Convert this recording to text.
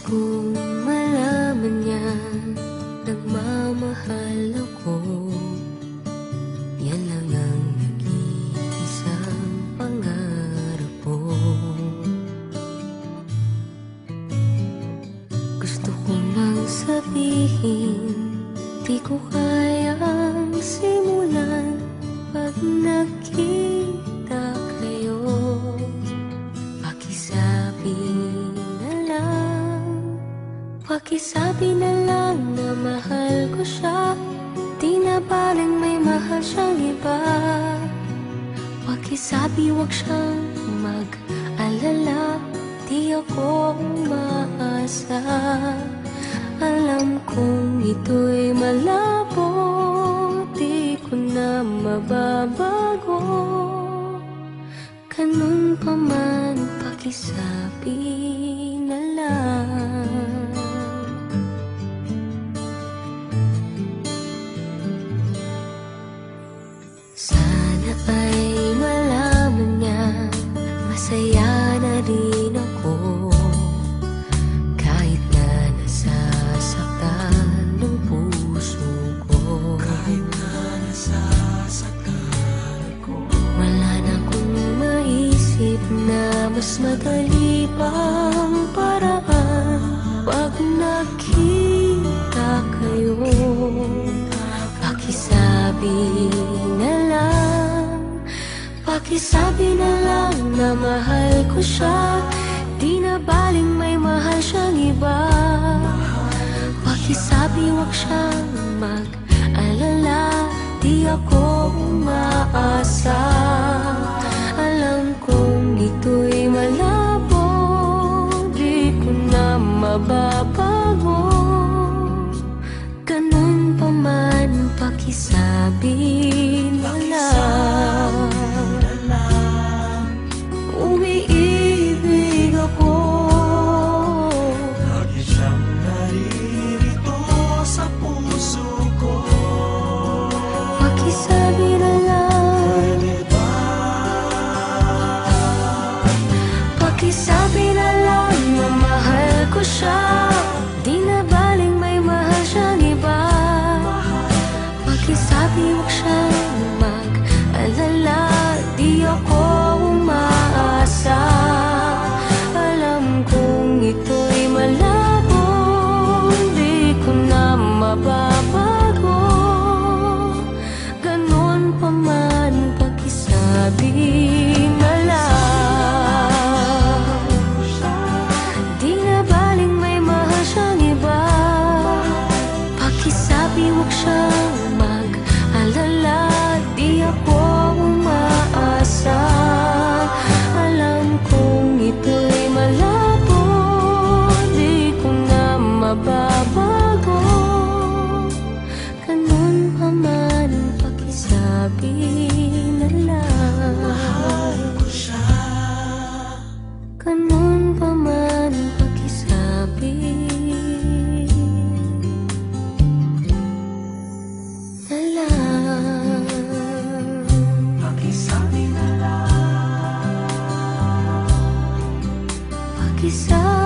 kong malaman niya nagmamahal ako. Yan lang ang nag-iisang pangarap ko. Gusto ko nang sabihin, di ko kayang simulan pag nakita kayo. Pakisabi na lang na mahal ko siya, di na baling may mahal siyang iba. Pakisabi wag siyang mag-alala, di ako umaasa. Alam kong ito'y malabo, di ko na mababago. Ganun pa man, pakisabi na lang. Sana ay malaman niya, masaya na rin ako. Kahit na nasasaktan ng puso ko, kahit na nasasaktan ko, wala na akong maisip na mas madali pang paraan. Pag nakita kayo, pakisabi na lang, pakisabi na lang na mahal ko siya, di na baling may mahal siyang iba. Pakisabi wag siyang mag-alala, di ako umaasa. Alam kong ito'y malabo, di ko na mababago. Ganun pa man, pakisabi na lang. Umiibig ako, lagi siyang naririto sa puso ko. pakisabi na lang. Pwede ba? Pakisabi na lang na mahal ko siya, di na baling may mahal siyang iba. Pakisabi wag siyang mag-alala, di ako umaasa. Alam kong ito'y malabo, di ko na mababago. Ganun pa man, pakisabi na lang. Di na baling may mahal siyang iba. Pakisabi wag siyang mag-alala, di ako umaasa. Alam kong ito'y malabo, di ko na mababago. Ganun pa man, pakisabi na lang. Ko siya. Ganun pa man, pakisabi na lang. Pakisabi na lang. Pakisabi